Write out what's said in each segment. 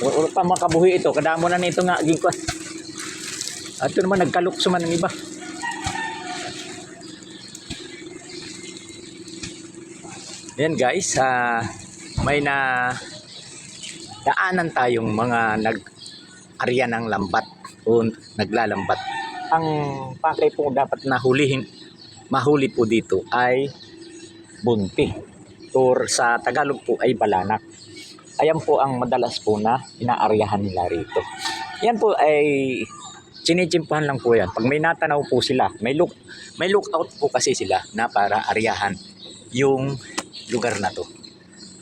Wala pa makabuhi ito. Kadamo na nito nga. Gingkwas. At ito naman nagkalukso man ng iba. Yan guys. May na daanan tayong mga nag-arya ng lambat o naglalambat. Ang pakay po dapat mahuli po dito ay bunti. Or sa Tagalog po ay balanak. Ayan po ang madalas po na inaaryahan nila rito. Yan po ay chinichimpuhan lang po yan. Pag may natanaw po sila, may lookout po kasi sila na para aryahan yung lugar na to.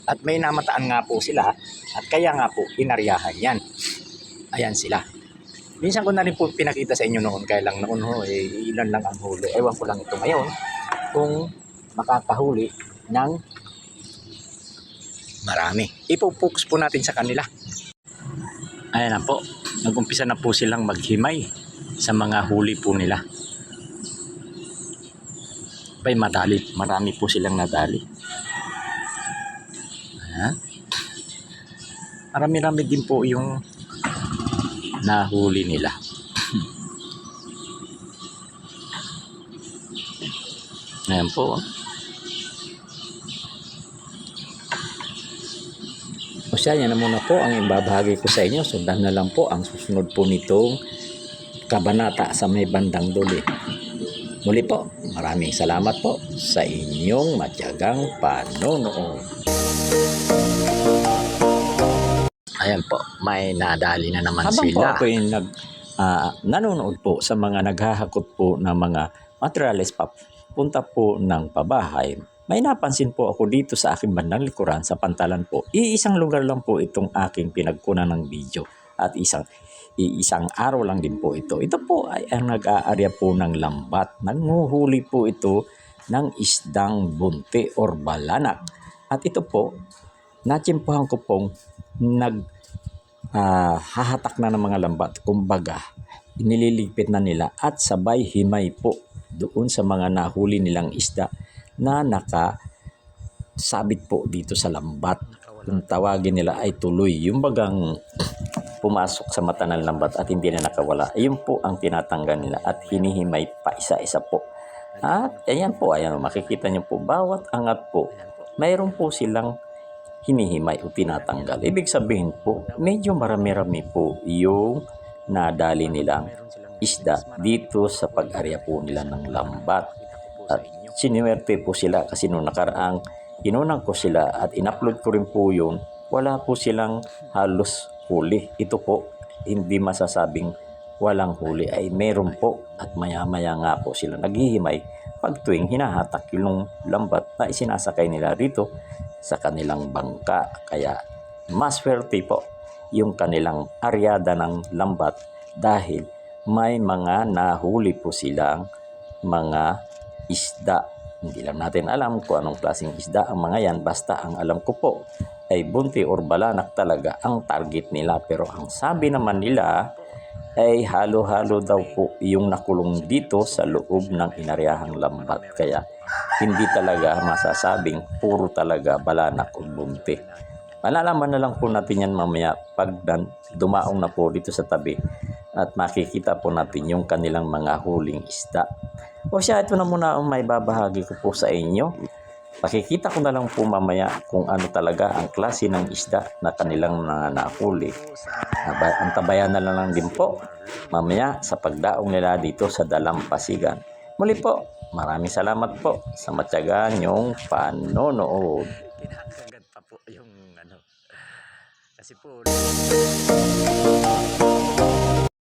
At may namataan nga po sila at kaya nga po inaryahan yan. Ayan sila. Minsan ko na rin po pinakita sa inyo noon, kaya lang noon ilan lang ang huli. Ewan ko lang ito ngayon kung makakahuli ng marami. Ipo-focus po natin sa kanila. Ayan na po. Nag-umpisa na po silang maghimay sa mga huli po nila. Bay madali. Marami po silang nadali. Ayan. Marami-rami din po yung nahuli nila. Ayan po. O siya, yan na muna po ang ibabahagi ko sa inyo. Sundan na lang po ang susunod po nitong kabanata sa may bandang duli. Muli po, maraming salamat po sa inyong matyagang panonood. Ayan po, may nadali na naman habang sila. Habang po ako nanonood po sa mga naghahakot po ng mga materials punta po ng pabahay, may napansin po ako dito sa aking bandang likuran sa pantalan po. Iisang lugar lang po itong aking pinagkunan ng video at isang araw lang din po ito. Ito po ay ang nag-aarya po ng lambat. Nanguhuli po ito ng isdang bunti or balanak. At ito po, natsimpuhan ko pong hahatak na ng mga lambat. Kumbaga, nililigpit na nila at sabay himay po doon sa mga nahuli nilang isda na nakasabit po dito sa lambat. Kung tawagin nila ay tuloy. Yung bagang pumasok sa mata ng lambat at hindi na nakawala. Ayun po ang tinatanggal nila at hinihimay pa isa-isa po. At ayan po, ayan, makikita niyo po, bawat angat po, mayroon po silang hinihimay o tinatanggal. Ibig sabihin po, medyo marami-rami po yung nadali nilang isda dito sa pag-arya po nila ng lambat. At siniwerte po sila kasi nung nakaraang inunang ko sila at in-upload ko rin po yun, wala po silang halos huli. Ito po, hindi masasabing walang huli, ay meron po at maya-maya nga po sila naghihimay pag tuwing hinahatak yung lambat na isinasakay nila rito sa kanilang bangka. Kaya mas swerte po yung kanilang aryada ng lambat dahil may mga nahuli po silang mga isda. Hindi lang natin alam kung anong klaseng isda ang mga yan, basta ang alam ko po ay bunti or balanak talaga ang target nila. Pero ang sabi naman nila ay halo-halo daw po yung nakulong dito sa loob ng inaryahang lambat. Kaya hindi talaga masasabing puro talaga balanak o bunti. Malalaman na lang po natin yan mamaya pag dumaong na po dito sa tabi at makikita po natin yung kanilang mga huling isda. O siya, ito na muna ang may babahagi ko po sa inyo. Pakikita ko na lang po mamaya kung ano talaga ang klase ng isda na kanilang nahuli. Antabayan na lang din po mamaya sa pagdaong nila dito sa Dalampasigan. Muli po, maraming salamat po sa matyaga niyong panonood. Kinakagat pa po yung kasi po